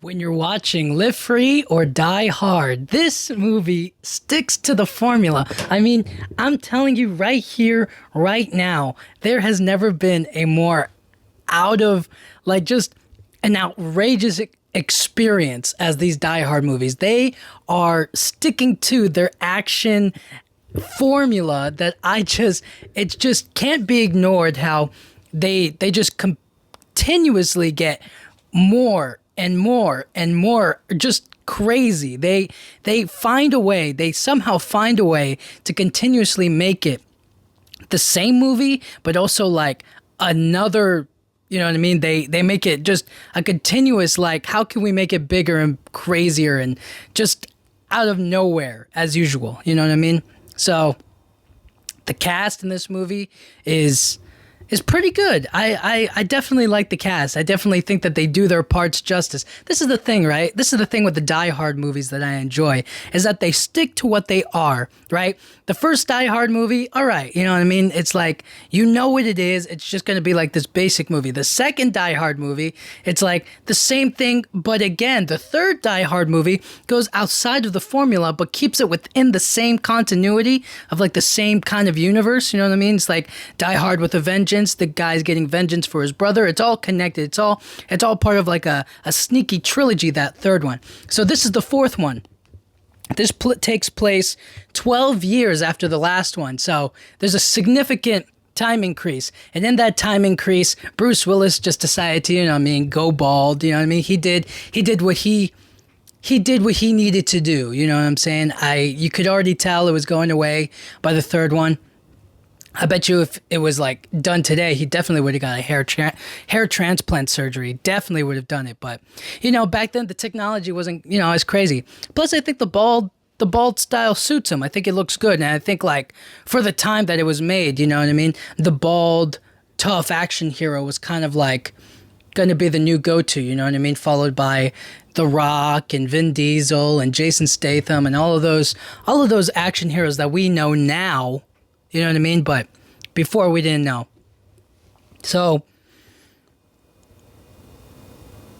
When you're watching Live Free or Die Hard, this movie sticks to the formula. I mean, I'm telling you right here, right now, there has never been a more out of, just an outrageous experience as these Die Hard movies. They are sticking to their action formula that it just can't be ignored how they just continuously get more and more and more, just crazy. They find a way, they somehow find a way to continuously make it the same movie, but also like another, you know what I mean? They make it just a continuous, like, how can we make it bigger and crazier and just out of nowhere as usual, you know what I mean? So the cast in this movie is pretty good. I definitely like the cast. I definitely think that they do their parts justice. This is the thing, right? This is the thing with the Die Hard movies that I enjoy, is that they stick to what they are, right? The first Die Hard movie, all right, you know what I mean? It's like, you know what it is. It's just going to be like this basic movie. The second Die Hard movie, it's like the same thing, but again, the third Die Hard movie goes outside of the formula, but keeps it within the same continuity of like the same kind of universe, you know what I mean? It's like Die Hard with a Vengeance. The guy's getting vengeance for his brother. It's all connected. It's all part of like a sneaky trilogy, that third one. So this is the fourth one. This takes place 12 years after the last one. So there's a significant time increase. And in that time increase, Bruce Willis just decided to, you know what I mean, go bald. You know what I mean? He did what he did what he needed to do. You know what I'm saying? You could already tell it was going away by the third one. I bet you if it was like done today, he definitely would have got a hair transplant surgery. Definitely would have done it. But, you know, back then the technology wasn't, you know, as crazy. Plus, I think the bald style suits him. I think it looks good. And I think, like, for the time that it was made, you know what I mean? The bald, tough action hero was kind of like going to be the new go-to, you know what I mean? Followed by The Rock and Vin Diesel and Jason Statham and all of those action heroes that we know now. You know what I mean? But before, we didn't know. So,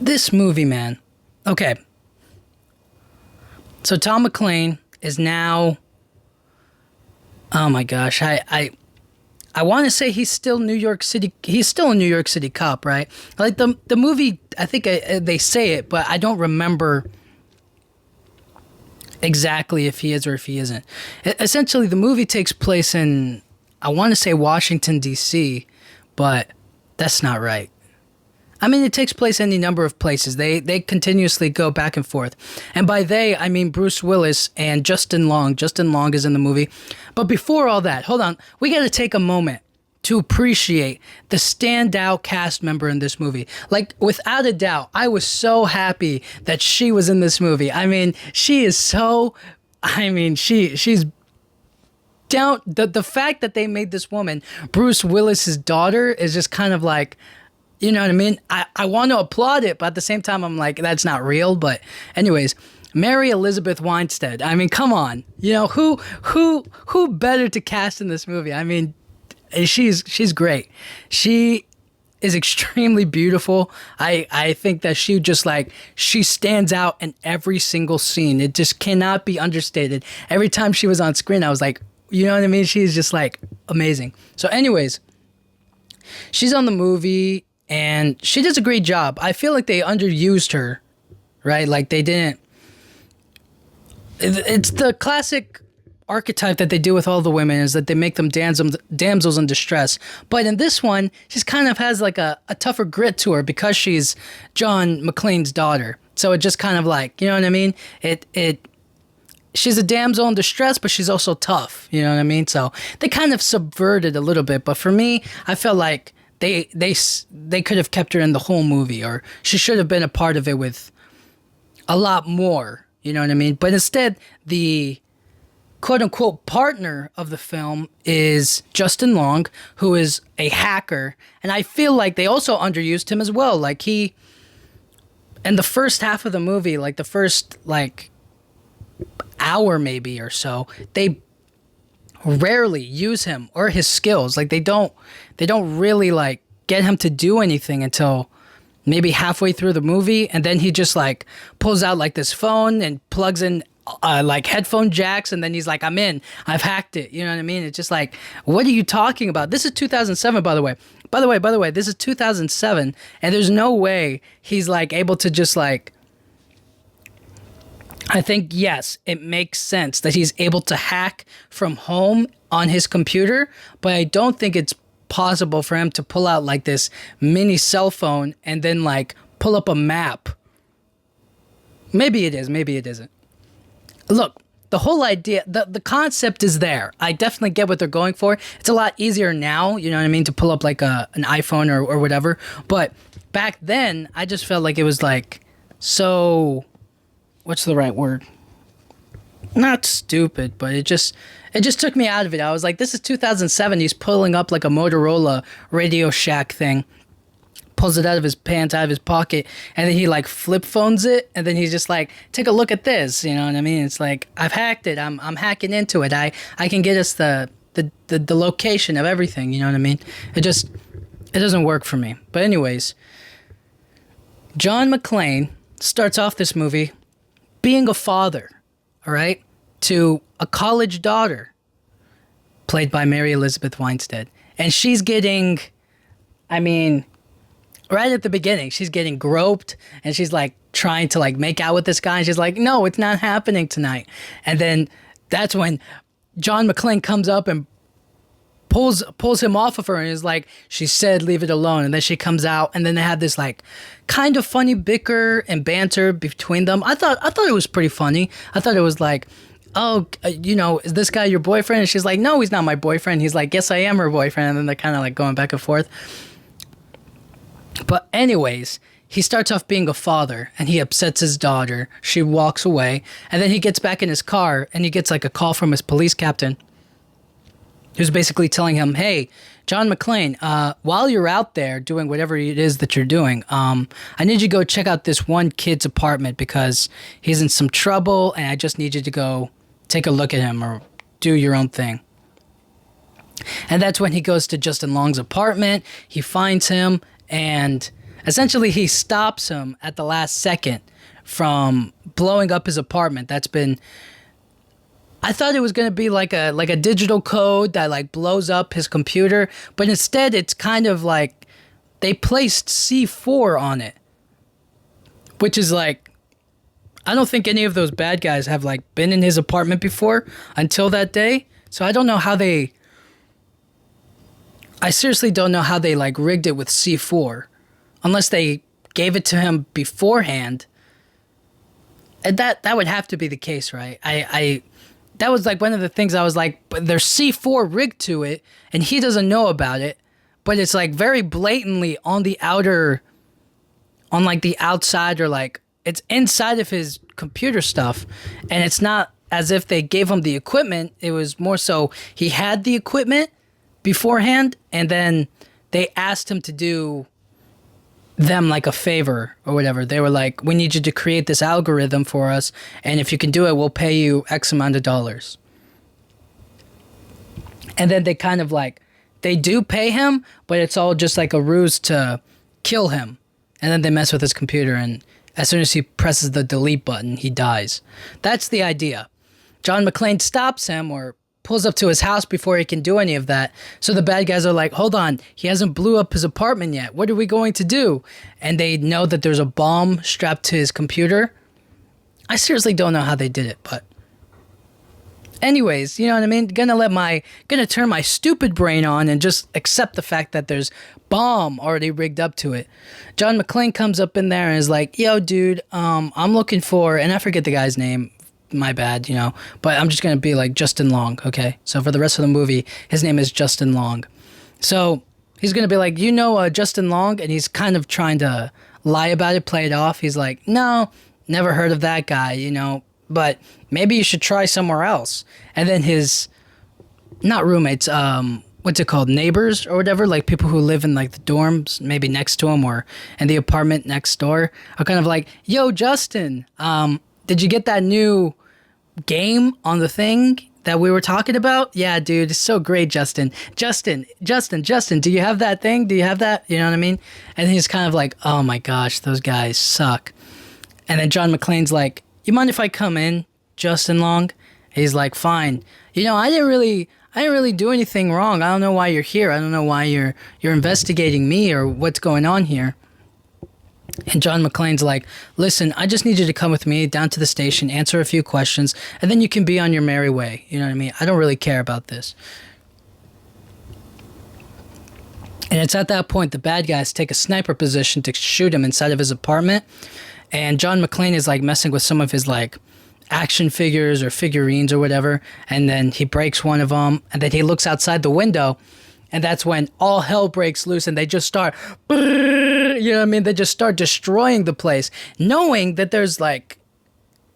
this movie, man. Okay. So, Tom McClane is now... Oh, my gosh. I want to say he's still New York City... He's still a New York City cop, right? Like, the movie, I think they say it, but I don't remember exactly if he is or if he isn't. Essentially, the movie takes place in, I want to say Washington, D.C., but that's not right. I mean, it takes place in any number of places. They continuously go back and forth. And by they, I mean Bruce Willis and Justin Long. Justin Long is in the movie. But before all that, hold on. We got to take a moment to appreciate the standout cast member in this movie. Like, without a doubt, I was so happy that she was in this movie. I mean, she is so... I mean, she's... down. The fact that they made this woman Bruce Willis's daughter is just kind of like... You know what I mean? I want to applaud it, but at the same time, I'm like, that's not real. But anyways... Mary Elizabeth Winstead. I mean, come on. You know, who better to cast in this movie? I mean... She's great. She is extremely beautiful. I think that she stands out in every single scene. It just cannot be understated. Every time she was on screen, I was like, you know what I mean? She's just like amazing. So anyways, she's on the movie and she does a great job. I feel like they underused her, right? Like they didn't. It's the classic archetype that they do with all the women, is that they make them damsels in distress. But in this one, she kind of has like a tougher grit to her because she's John McClane's daughter. So it just kind of like, you know what I mean? She's a damsel in distress, but she's also tough. You know what I mean? So they kind of subverted a little bit. But for me, I felt like they could have kept her in the whole movie, or she should have been a part of it with a lot more. You know what I mean? But instead, the quote-unquote partner of the film is Justin Long, who is a hacker. And I feel like they also underused him as well. Like, in the first half of the movie, like the first, like, hour maybe or so, they rarely use him or his skills. Like, they don't really, like, get him to do anything until maybe halfway through the movie, and then he just like pulls out like this phone and plugs in like headphone jacks, and then he's like, I'm in, I've hacked it. You know what I mean? It's just like, what are you talking about? This is 2007, by the way. By the way, this is 2007, and there's no way he's like able to just like, I think, yes, it makes sense that he's able to hack from home on his computer, but I don't think it's possible for him to pull out like this mini cell phone and then like pull up a map. Maybe it is, maybe it isn't. Look, the whole idea, the concept is there. I definitely get what they're going for. It's a lot easier now, you know what I mean, to pull up like an iPhone or whatever. But back then, I just felt like it was like so, what's the right word? Not stupid, but it just took me out of it. I was like, this is 2007. He's pulling up like a Motorola Radio Shack thing, pulls it out of his pants, out of his pocket, and then he like flip phones it, and then he's just like, take a look at this, you know what I mean? It's like, I've hacked it, I'm hacking into it, I can get us the location of everything, you know what I mean? It doesn't work for me. But anyways, John McClane starts off this movie being a father, all right, to a college daughter, played by Mary Elizabeth Winstead, and she's getting, I mean, right at the beginning, she's getting groped, and she's like trying to like make out with this guy, and she's like, no, it's not happening tonight. And then that's when John McClane comes up and pulls him off of her, and is like, she said leave it alone. And then she comes out, and then they have this like kind of funny bicker and banter between them. I thought it was pretty funny. I thought it was like, oh, you know, is this guy your boyfriend? And she's like, no, he's not my boyfriend. He's like, yes, I am her boyfriend. And then they're kind of like going back and forth. But anyways, he starts off being a father, and he upsets his daughter. She walks away, and then he gets back in his car, and he gets like a call from his police captain, who's basically telling him, hey, John McClane, while you're out there doing whatever it is that you're doing, I need you to go check out this one kid's apartment because he's in some trouble, and I just need you to go take a look at him or do your own thing. And that's when he goes to Justin Long's apartment. He finds him, and essentially he stops him at the last second from blowing up his apartment. That's been, I thought it was going to be like a digital code that like blows up his computer, but instead it's kind of like they placed C4 on it, which is like, I don't think any of those bad guys have like been in his apartment before until that day. So I don't know how I seriously don't know how they like rigged it with C4, unless they gave it to him beforehand. And that would have to be the case, right? That was like one of the things I was like, but there's C4 rigged to it, and he doesn't know about it, but it's like very blatantly on the outer, on like the outside, or like it's inside of his computer stuff, and it's not as if they gave him the equipment. It was more so he had the equipment beforehand, and then they asked him to do them like a favor or whatever. They were like, we need you to create this algorithm for us, and if you can do it, we'll pay you X amount of dollars. And then they kind of like, they do pay him, but it's all just like a ruse to kill him. And then they mess with his computer, and as soon as he presses the delete button, he dies. That's the idea. John McClane stops him, or pulls up to his house before he can do any of that. So the bad guys are like, hold on, he hasn't blew up his apartment yet. What are we going to do? And they know that there's a bomb strapped to his computer. I seriously don't know how they did it, but anyways, you know what I mean? Gonna turn my stupid brain on and just accept the fact that there's bomb already rigged up to it. John McClane comes up in there and is like, yo, dude, I'm looking for, and I forget the guy's name, my bad, you know, but I'm just going to be like Justin Long, okay? So for the rest of the movie, his name is Justin Long. So he's going to be like, you know Justin Long? And he's kind of trying to lie about it, play it off. He's like, no, never heard of that guy, you know, but maybe you should try somewhere else. And then his, not roommates, what's it called, neighbors or whatever, like people who live in like the dorms, maybe next to him or in the apartment next door, are kind of like, yo, Justin, did you get that new game on the thing that we were talking about? Yeah, dude, it's so great, Justin. Justin, do you have that thing? Do you have that? You know what I mean? And he's kind of like, oh my gosh, those guys suck. And then John McClane's like, you mind if I come in, Justin Long? He's like, fine. You know, I didn't really do anything wrong. I don't know why you're here. I don't know why you're investigating me or what's going on here. And John McClane's like, listen, I just need you to come with me down to the station, answer a few questions, and then you can be on your merry way. You know what I mean? I don't really care about this. And it's at that point the bad guys take a sniper position to shoot him inside of his apartment. And John McClane is like messing with some of his like action figures or figurines or whatever. And then he breaks one of them. And then he looks outside the window. And that's when all hell breaks loose and they just start, you know what I mean? They just start destroying the place, knowing that there's like,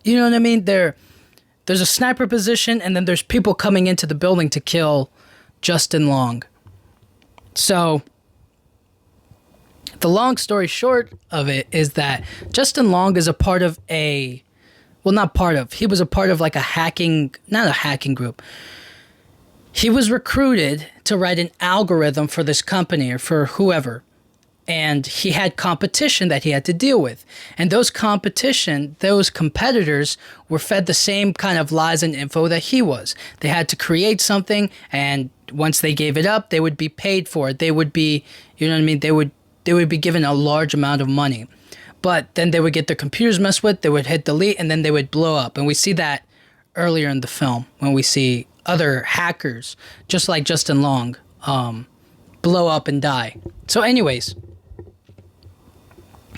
you know what I mean? There's a sniper position and then there's people coming into the building to kill Justin Long. So the long story short of it is that Justin Long is a part of he was a part of like not a hacking group. He was recruited to write an algorithm for this company or for whoever. And he had competition that he had to deal with. And those competitors were fed the same kind of lies and info that he was. They had to create something, and once they gave it up, they would be paid for it. They would be, you know what I mean? They would be given a large amount of money. But then they would get their computers messed with, they would hit delete, and then they would blow up. And we see that earlier in the film when we see other hackers, just like Justin Long, blow up and die. So anyways,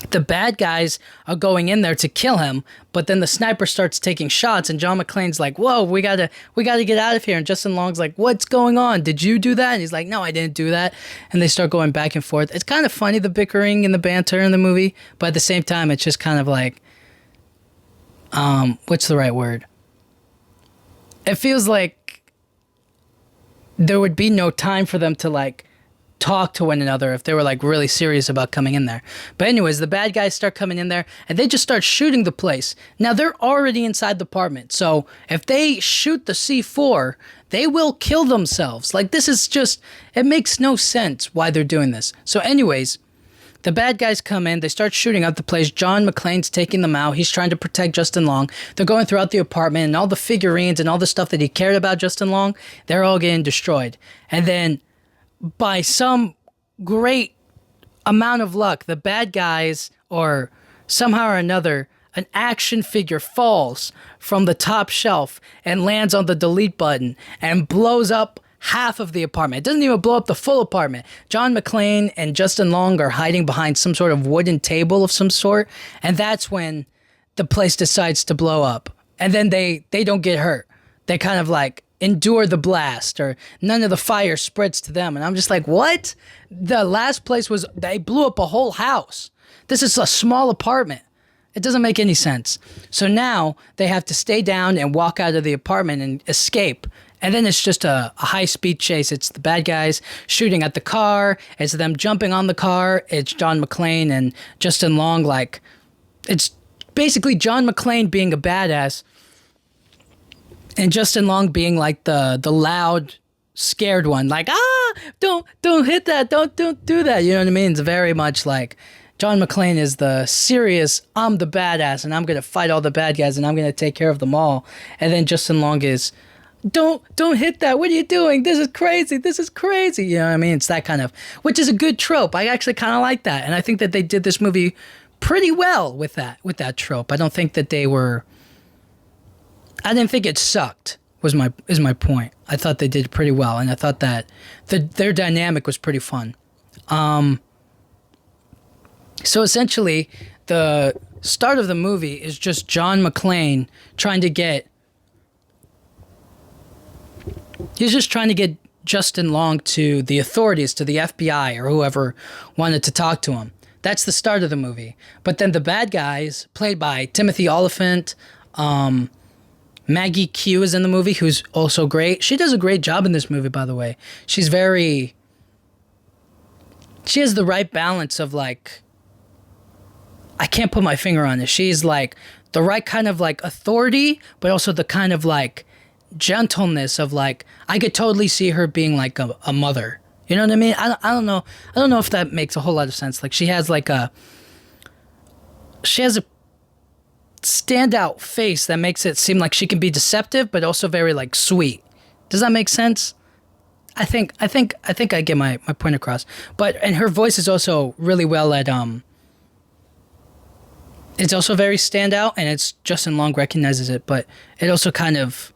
the bad guys are going in there to kill him, but then the sniper starts taking shots, and John McClane's like, whoa, we gotta get out of here. And Justin Long's like, what's going on? Did you do that? And he's like, no, I didn't do that. And they start going back and forth. It's kind of funny, the bickering and the banter in the movie, but at the same time, it's just kind of like, what's the right word? It feels like there would be no time for them to like talk to one another if they were like really serious about coming in there. But anyways, the bad guys start coming in there and they just start shooting the place. Now they're already inside the apartment. So if they shoot the C4, they will kill themselves. Like this is just, it makes no sense why they're doing this. So anyways, the bad guys come in, they start shooting up the place. John McClane's taking them out. He's trying to protect Justin Long. They're going throughout the apartment, and all the figurines and all the stuff that he cared about Justin Long, they're all getting destroyed. And then by some great amount of luck, the bad guys, or somehow or another, an action figure falls from the top shelf and lands on the delete button and blows up half of the apartment. It doesn't even blow up the full apartment. John McClane and Justin Long are hiding behind some sort of wooden table of some sort, and that's when the place decides to blow up. And then they don't get hurt. They kind of like endure the blast, or none of the fire spreads to them. And I'm just like, what? The last place they blew up a whole house. This is a small apartment. It doesn't make any sense. So now they have to stay down and walk out of the apartment and escape. And then it's just a high-speed chase. It's the bad guys shooting at the car. It's them jumping on the car. It's John McClane and Justin Long. Like, it's basically John McClane being a badass and Justin Long being like the loud, scared one. Like, don't hit that. Don't do that. You know what I mean? It's very much like John McClane is the serious, I'm the badass, and I'm going to fight all the bad guys, and I'm going to take care of them all. And then Justin Long is, don't hit that. What are you doing? This is crazy. You know what I mean? It's that kind of, which is a good trope. I actually kind of like that. And I think that they did this movie pretty well with that trope. I don't think that I didn't think it sucked is my point. I thought they did pretty well. And I thought that their dynamic was pretty fun. So essentially the start of the movie is just John McClane He's just trying to get Justin Long to the authorities, to the FBI or whoever wanted to talk to him. That's the start of the movie. But then the bad guys, played by Timothy Olyphant, Maggie Q is in the movie, who's also great. She does a great job in this movie, by the way. She has the right balance of like, I can't put my finger on it. She's like the right kind of like authority, but also the kind of like gentleness of like I could totally see her being like a mother. You know what I mean? I don't know. I don't know if that makes a whole lot of sense. Like she has a standout face that makes it seem like she can be deceptive, but also very like sweet. Does that make sense? I think I get my point across. But and her voice is also really well at it's also very standout, and it's Justin Long recognizes it, but it also kind of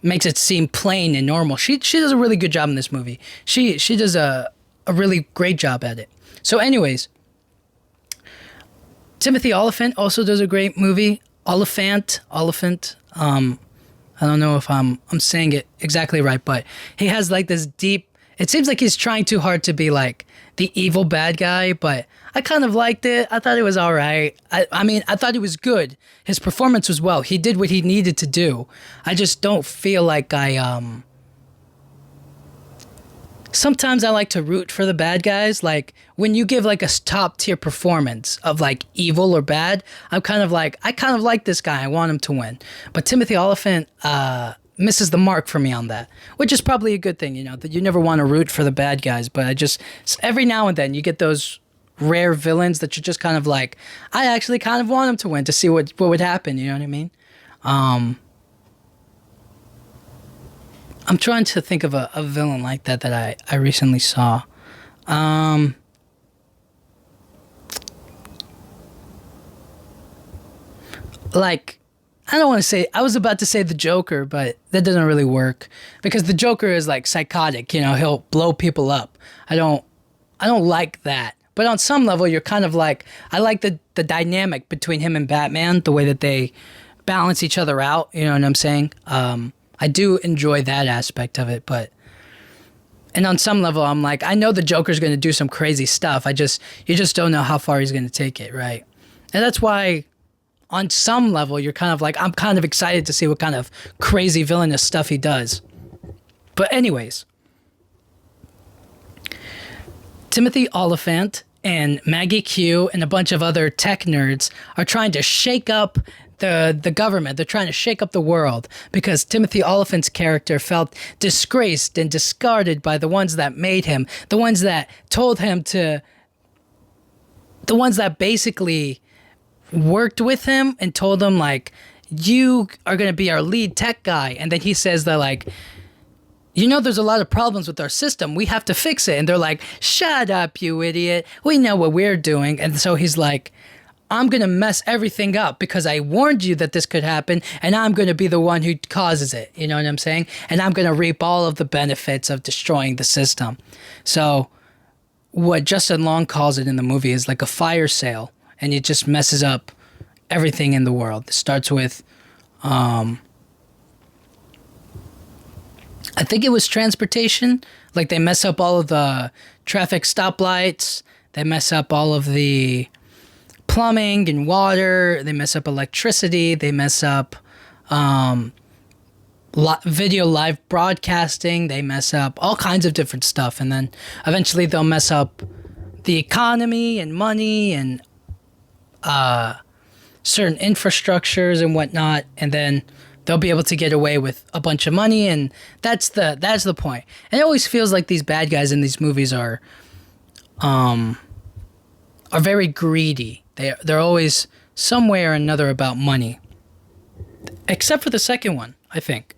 makes it seem plain and normal. She does a really good job in this movie. She does a really great job at it. So anyways, Timothy Olyphant also does a great movie. Oliphant. I don't know if I'm saying it exactly right, but he has like this deep. It seems like he's trying too hard to be like the evil bad guy, but I kind of liked it. I thought it was all right. I mean, I thought it was good. His performance was well. He did what he needed to do. I just don't feel like sometimes I like to root for the bad guys. Like when you give like a top tier performance of like evil or bad, I kind of like this guy. I want him to win. But Timothy Olyphant misses the mark for me on that, which is probably a good thing, that you never want to root for the bad guys. But I just, every now and then you get those rare villains that you're just kind of like, I actually kind of want him to win to see what would happen. You know what I mean? I'm trying to think of a villain like that I recently saw. Like, I don't want to say, I was about to say the Joker, but that doesn't really work because the Joker is like psychotic, he'll blow people up. I don't like that. But on some level, you're kind of like, I like the dynamic between him and Batman, the way that they balance each other out, you know what I'm saying? I do enjoy that aspect of it, and on some level, I'm like, I know the Joker's going to do some crazy stuff. You just don't know how far he's going to take it, right? And that's why, on some level, you're kind of like, I'm kind of excited to see what kind of crazy villainous stuff he does. But anyways, Timothy Olyphant and Maggie Q and a bunch of other tech nerds are trying to shake up the government. They're trying to shake up the world because Timothy Olyphant's character felt disgraced and discarded by the ones that made him, the ones that told him to, the ones that basically worked with him and told him like, you are going to be our lead tech guy. And then he says that like, there's a lot of problems with our system. We have to fix it. And they're like, shut up, you idiot. We know what we're doing. And so he's like, I'm going to mess everything up because I warned you that this could happen, and I'm going to be the one who causes it. You know what I'm saying? And I'm going to reap all of the benefits of destroying the system. So what Justin Long calls it in the movie is like a fire sale, and it just messes up everything in the world. It starts with, I think it was transportation. Like they mess up all of the traffic stoplights. They mess up all of the plumbing and water. They mess up electricity. They mess up video live broadcasting. They mess up all kinds of different stuff. And then eventually they'll mess up the economy and money and certain infrastructures and whatnot. And then they'll be able to get away with a bunch of money. And that's the point. And it always feels like these bad guys in these movies are very greedy. They're always some way or another about money. Except for the second one, I think.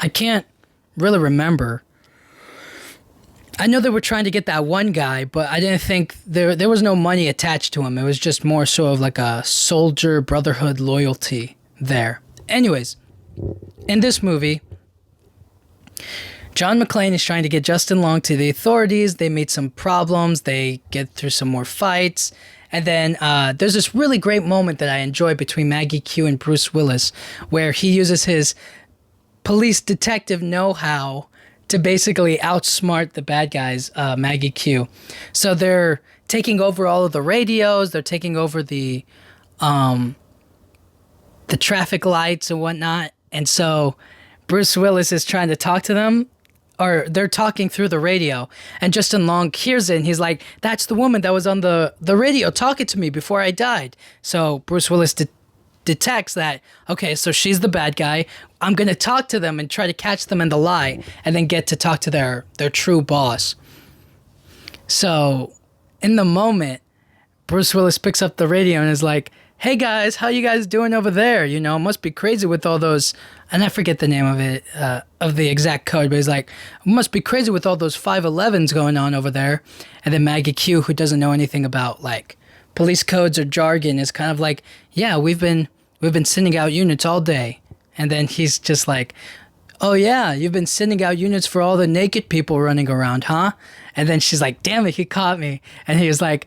I can't really remember. I know they were trying to get that one guy, but I didn't think there was no money attached to him. It was just more so of like a soldier brotherhood loyalty there. Anyways, in this movie, John McClane is trying to get Justin Long to the authorities. They meet some problems. They get through some more fights. And then there's this really great moment that I enjoy between Maggie Q and Bruce Willis where he uses his police detective know-how to basically outsmart the bad guys, Maggie Q. So they're taking over all of the radios. They're taking over the traffic lights and whatnot. And so Bruce Willis is trying to talk to them, or they're talking through the radio, and Justin Long hears it, and he's like, that's the woman that was on the radio talking to me before I died. So Bruce Willis detects that, okay, so she's the bad guy. I'm going to talk to them and try to catch them in the lie and then get to talk to their true boss. So in the moment, Bruce Willis picks up the radio and is like, hey guys, how you guys doing over there? You know, it must be crazy with all those, and I forget the name of it, of the exact code, but he's like, it must be crazy with all those 511s going on over there. And then Maggie Q, who doesn't know anything about like police codes or jargon, is kind of like, yeah, we've been sending out units all day. And then he's just like, oh yeah, you've been sending out units for all the naked people running around, huh? And then she's like, damn it, he caught me. And he was like,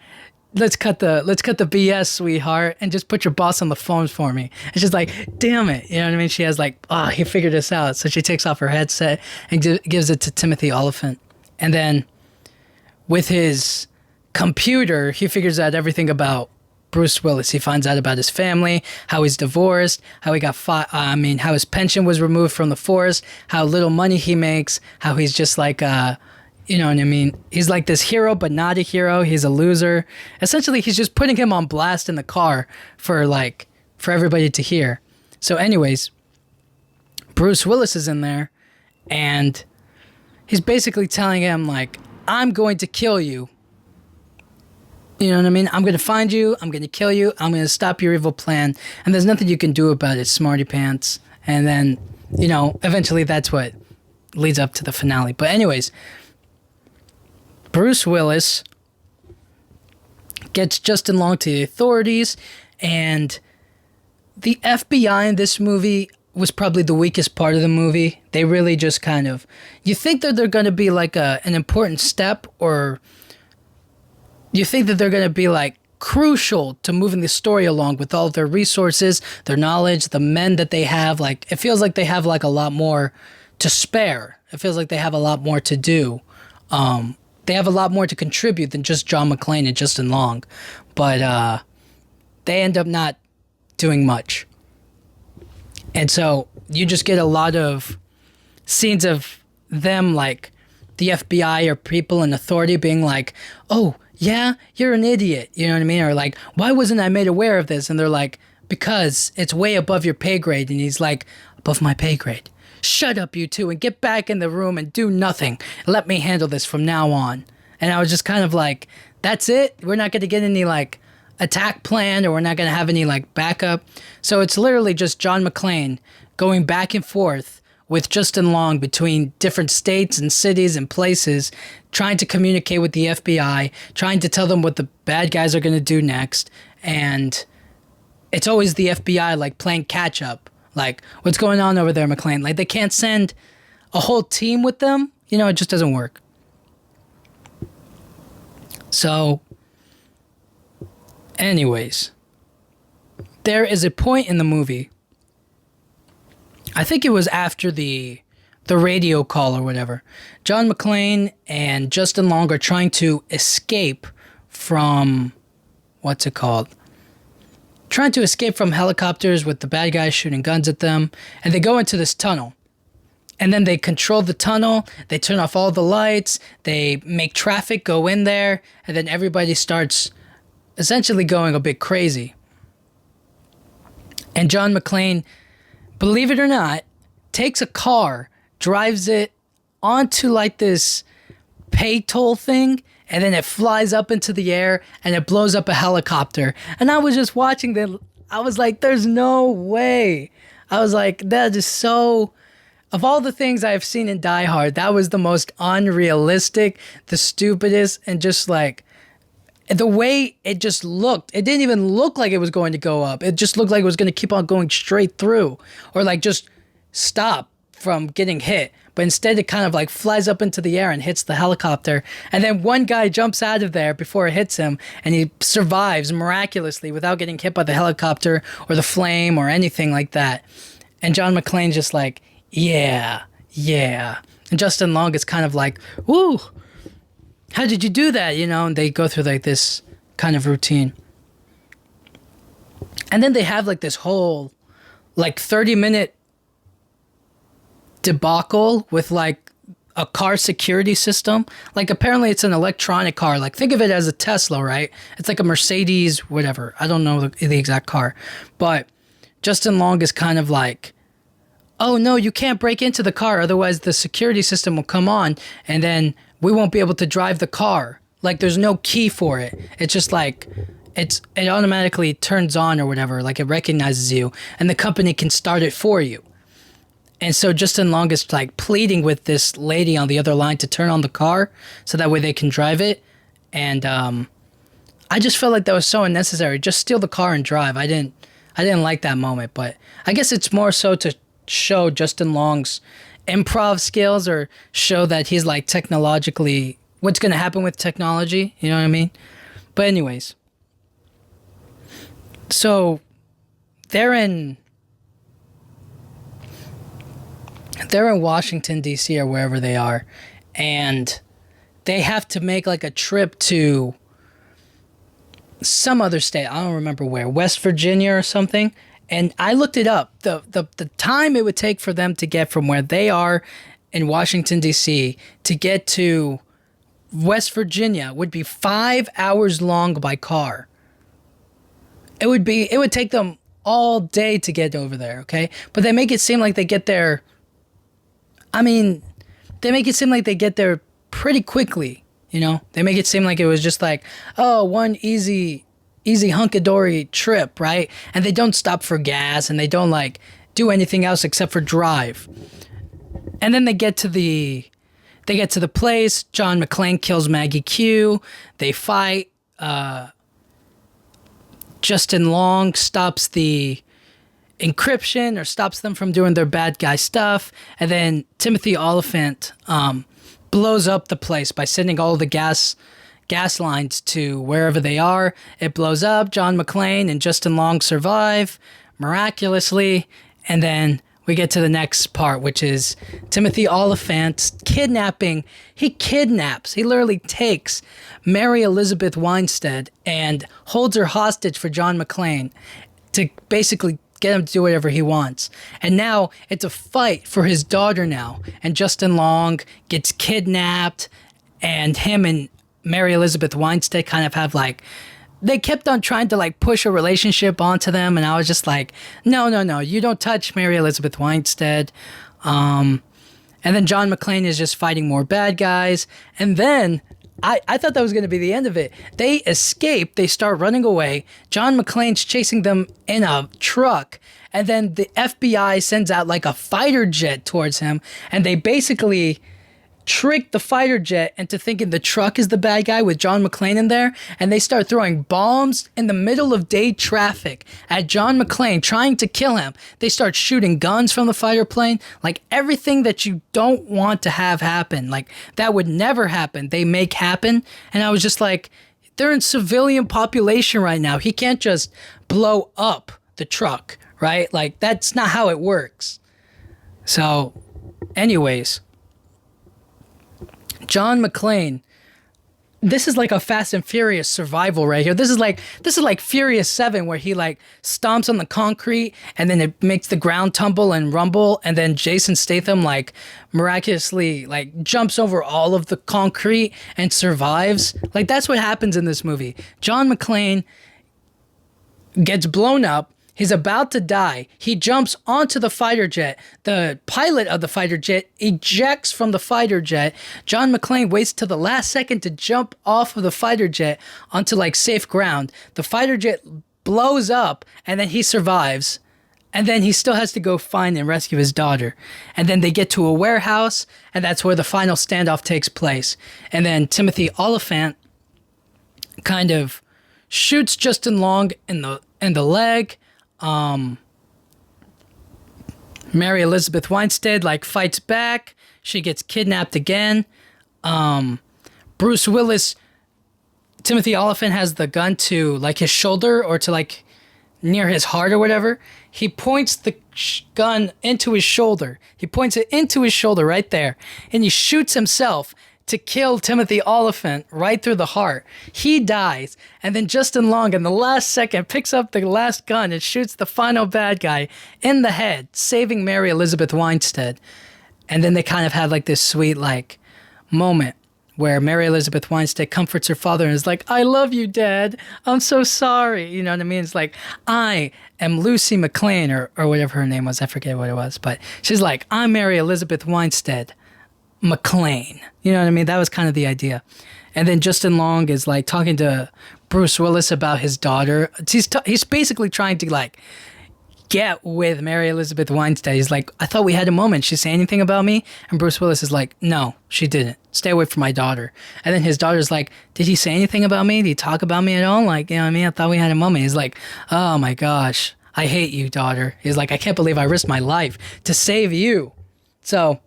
let's cut the BS, sweetheart, and just put your boss on the phone for me. And she's like, damn it. You know what I mean? She has like, he figured this out. So she takes off her headset and gives it to Timothy Oliphant. And then with his computer, he figures out everything about Bruce Willis. He finds out about his family, how he's divorced, how he got how his pension was removed from the force, how little money he makes, how he's just like, you know what I mean? He's like this hero, but not a hero. He's a loser. Essentially, he's just putting him on blast in the car for everybody to hear. So anyways, Bruce Willis is in there and he's basically telling him like, I'm going to kill you. You know what I mean? I'm going to find you. I'm going to kill you. I'm going to stop your evil plan. And there's nothing you can do about it, smarty pants. And then, you know, eventually that's what leads up to the finale. But anyways, Bruce Willis gets Justin Long to the authorities. And the FBI in this movie was probably the weakest part of the movie. They really just kind of... You think that they're going to be like an important step, or... You think that they're going to be like crucial to moving the story along with all of their resources, their knowledge, the men that they have. Like, it feels like they have like a lot more to spare. It feels like they have a lot more to do. They have a lot more to contribute than just John McClane and Justin Long. But they end up not doing much. And so you just get a lot of scenes of them, like the FBI or people in authority being like, oh, yeah, you're an idiot, you know what I mean? Or like, why wasn't I made aware of this? And they're like, because it's way above your pay grade. And he's like, above my pay grade. Shut up, you two, and get back in the room and do nothing. Let me handle this from now on. And I was just kind of like, that's it? We're not going to get any like attack plan, or we're not going to have any like backup. So it's literally just John McClane going back and forth with Justin Long between different states and cities and places, trying to communicate with the FBI, trying to tell them what the bad guys are going to do next. And it's always the FBI like playing catch up. Like, what's going on over there, McClane? Like, they can't send a whole team with them. You know, it just doesn't work. So, anyways, there is a point in the movie, I think it was after the radio call or whatever, John McClane and Justin Long are trying to escape from, what's it called? Trying to escape from helicopters with the bad guys shooting guns at them. And they go into this tunnel. And then they control the tunnel. They turn off all the lights. They make traffic go in there. And then everybody starts essentially going a bit crazy. And John McClane, believe it or not, takes a car, drives it onto like this pay toll thing, and then it flies up into the air and it blows up a helicopter. And I was just watching that. I was like, there's no way. I was like, that is so... Of all the things I've seen in Die Hard, that was the most unrealistic, the stupidest, and just like... The way it just looked, it didn't even look like it was going to go up. It just looked like it was going to keep on going straight through, or like just stop from getting hit. But instead it kind of like flies up into the air and hits the helicopter. And then one guy jumps out of there before it hits him, and he survives miraculously without getting hit by the helicopter or the flame or anything like that. And John McClane's just like, yeah. And Justin Long is kind of like, woo, how did you do that? You know, and they go through like this kind of routine. And then they have like this whole like 30-minute debacle with like a car security system. Like apparently it's an electronic car. Like think of it as a Tesla, right? It's like a Mercedes, whatever. I don't know the exact car. But Justin Long is kind of like, oh no, you can't break into the car, otherwise the security system will come on, and then we won't be able to drive the car. Like, there's no key for it. It's just like, it automatically turns on or whatever, like it recognizes you, and the company can start it for you. And so Justin Long is like pleading with this lady on the other line to turn on the car so that way they can drive it. And I just felt like that was so unnecessary. Just steal the car and drive. I didn't like that moment, but I guess it's more so to show Justin Long's improv skills, or show that he's like technologically, what's going to happen with technology. You know what I mean? But anyways, so they're in Washington, D.C. or wherever they are, and they have to make like a trip to some other state. I don't remember where, West Virginia or something. And I looked it up. The time it would take for them to get from where they are in Washington, D.C. to get to West Virginia would be 5 hours long by car. It would take them all day to get over there, okay? But they make it seem like they get there, they make it seem like they get there pretty quickly, you know? They make it seem like it was just like, oh, one easy hunky-dory trip, right? And they don't stop for gas, and they don't like do anything else except for drive. And then they get to the place. John McClane kills Maggie Q. They fight. Justin Long stops the encryption, or stops them from doing their bad guy stuff. And then Timothy Oliphant blows up the place by sending all the gas lines to wherever they are. It blows up. John McClane and Justin Long survive miraculously. And then we get to the next part, which is Timothy Oliphant's kidnapping. He literally takes Mary Elizabeth Winstead and holds her hostage for John McClane to basically get him to do whatever he wants. And now it's a fight for his daughter now. And Justin Long gets kidnapped, and him and Mary Elizabeth Winstead kind of have like, they kept on trying to like push a relationship onto them, and I was just like, no, you don't touch Mary Elizabeth Winstead. And then John McClane is just fighting more bad guys, and then I thought that was going to be the end of it. They escape, they start running away. John McClane's chasing them in a truck, and then the FBI sends out like a fighter jet towards him, and they basically trick the fighter jet into thinking the truck is the bad guy with John McClane in there, and they start throwing bombs in the middle of day traffic at John McClane, trying to kill him. They start shooting guns from the fighter plane, like everything that you don't want to have happen, like that would never happen, they make happen. And I was just like, they're in civilian population right now. He can't just blow up the truck, right? Like, that's not how it works. So anyways, John McClane, this is like a Fast and Furious survival right here. This is like Furious 7, where he like stomps on the concrete and then it makes the ground tumble and rumble, and then Jason Statham like miraculously like jumps over all of the concrete and survives. Like, that's what happens in this movie. John McClane gets blown up. He's about to die. He jumps onto the fighter jet. The pilot of the fighter jet ejects from the fighter jet. John McClane waits till the last second to jump off of the fighter jet onto like safe ground. The fighter jet blows up, and then he survives. And then he still has to go find and rescue his daughter. And then they get to a warehouse, and that's where the final standoff takes place. And then Timothy Oliphant kind of shoots Justin Long in the leg. Mary Elizabeth Winstead like fights back. She gets kidnapped again. Bruce Willis, Timothy Oliphant has the gun to like his shoulder, or to like near his heart or whatever. He points the gun into his shoulder. He points it into his shoulder right there, and he shoots himself to kill Timothy Oliphant right through the heart. He dies, and then Justin Long in the last second picks up the last gun and shoots the final bad guy in the head, saving Mary Elizabeth Winstead. And then they kind of had like this sweet like moment where Mary Elizabeth Winstead comforts her father and is like, I love you, Dad. I'm so sorry. You know what I mean? It's like, I am Lucy McLean, or whatever her name was. I forget what it was. But she's like, I'm Mary Elizabeth Winstead McLean. You know what I mean? That was kind of the idea. And then Justin Long is like talking to Bruce Willis about his daughter. He's basically trying to like get with Mary Elizabeth Winstead. He's like, I thought we had a moment. She say anything about me? And Bruce Willis is like, no, she didn't. Stay away from my daughter. And then his daughter's like, did he say anything about me? Did he talk about me at all? Like, you know what I mean? I thought we had a moment. He's like, oh my gosh, I hate you, daughter. He's like, I can't believe I risked my life to save you. So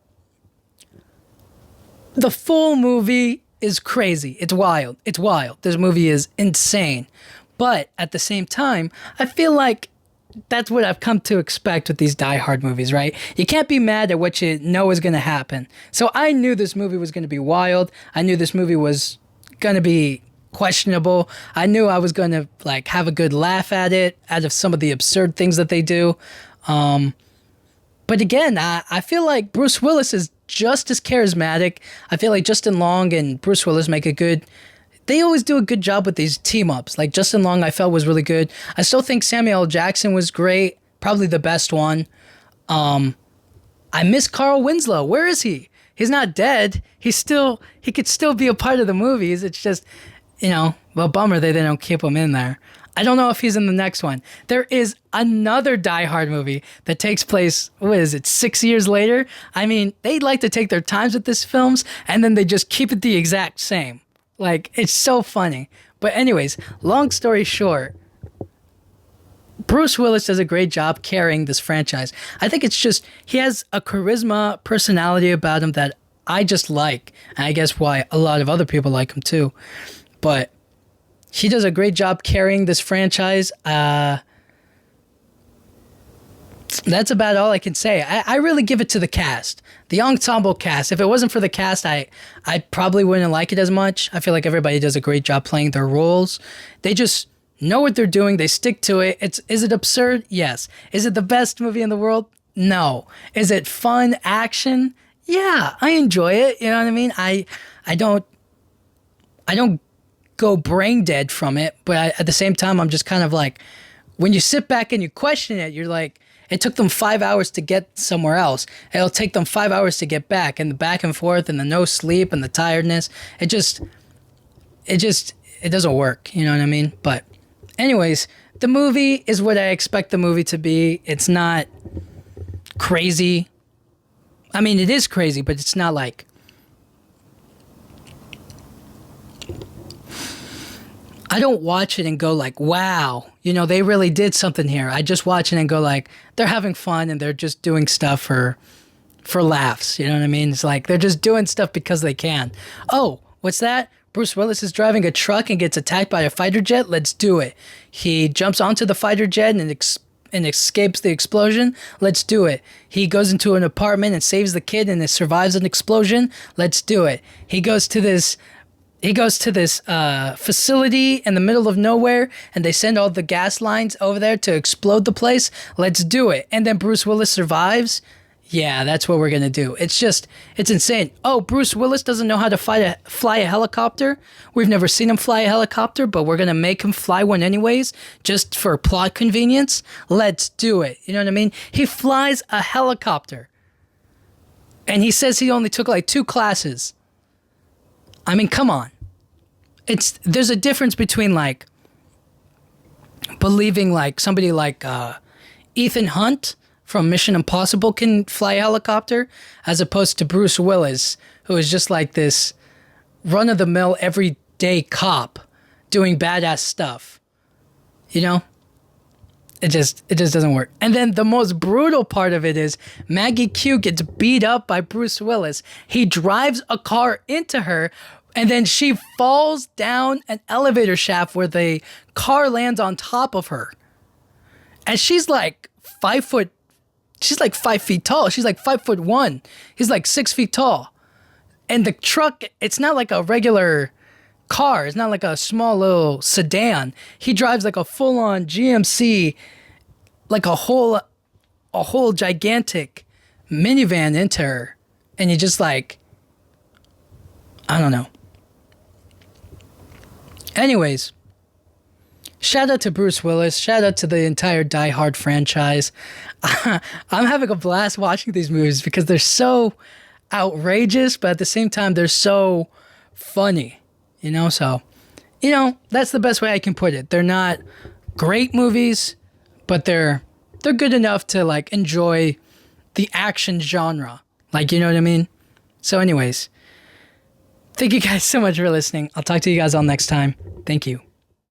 the full movie is crazy. It's wild. It's wild. This movie is insane. But at the same time, I feel like that's what I've come to expect with these Die Hard movies, right? You can't be mad at what you know is going to happen. So I knew this movie was going to be wild. I knew this movie was going to be questionable. I knew I was going to like have a good laugh at it, out of some of the absurd things that they do. But again, I feel like Bruce Willis is just as charismatic. I feel like Justin Long and Bruce Willis they always do a good job with these team-ups. Like Justin Long, I felt was really good. I still think Samuel L. Jackson was great. Probably the best one. I miss Carl Winslow. Where is he? He's not dead. He could still be a part of the movies. It's just, a bummer they don't keep him in there. I don't know if he's in the next one. There is another Die Hard movie that takes place, 6 years later? I mean, they like to take their times with these films, and then they just keep it the exact same. Like, it's so funny. But anyways, long story short, Bruce Willis does a great job carrying this franchise. I think it's just, he has a charisma, personality about him that I just like. And I guess why a lot of other people like him too. But he does a great job carrying this franchise. That's about all I can say. I really give it to the cast. The ensemble cast. If it wasn't for the cast, I probably wouldn't like it as much. I feel like everybody does a great job playing their roles. They just know what they're doing. They stick to it. Is it absurd? Yes. Is it the best movie in the world? No. Is it fun action? Yeah, I enjoy it. You know what I mean? I don't go brain dead from it, but at the same time, I'm just kind of like, when you sit back and you question it, you're like, it took them 5 hours to get somewhere else. It'll take them 5 hours to get back, and the back and forth and the no sleep and the tiredness. It doesn't work. You know what I mean? But anyways, the movie is what I expect the movie to be. It's not crazy. I mean, it is crazy, but it's not like, I don't watch it and go like, wow, they really did something here. I just watch it and go like, they're having fun and they're just doing stuff for laughs. You know what I mean? It's like, they're just doing stuff because they can. Oh, what's that? Bruce Willis is driving a truck and gets attacked by a fighter jet. Let's do it. He jumps onto the fighter jet and escapes the explosion. Let's do it. He goes into an apartment and saves the kid and it survives an explosion. Let's do it. He goes to this facility in the middle of nowhere, and they send all the gas lines over there to explode the place. Let's do it. And then Bruce Willis survives. Yeah, that's what we're going to do. It's insane. Oh, Bruce Willis doesn't know how to fly a helicopter. We've never seen him fly a helicopter, but we're going to make him fly one anyways, just for plot convenience. Let's do it. You know what I mean? He flies a helicopter. And he says he only took like 2 classes. I mean, come on. There's a difference between like believing like somebody like Ethan Hunt from Mission Impossible can fly a helicopter, as opposed to Bruce Willis, who is just like this run-of-the-mill everyday cop doing badass stuff. It just doesn't work. And then the most brutal part of it is Maggie Q gets beat up by Bruce Willis. He drives a car into her, and then she falls down an elevator shaft where the car lands on top of her. And she's like 5 foot. She's like 5 feet tall. She's like 5'1". He's like 6 feet tall. And the truck, it's not like a regular car. It's not like a small little sedan. He drives like a full-on GMC, like a whole gigantic minivan into her. And you just like, I don't know. Anyways, shout out to Bruce Willis. Shout out to the entire Die Hard franchise. I'm having a blast watching these movies because they're so outrageous, but at the same time, they're so funny, So, that's the best way I can put it. They're not great movies, but they're good enough to like enjoy the action genre. Like, you know what I mean? So anyways, thank you guys so much for listening. I'll talk to you guys all next time. Thank you.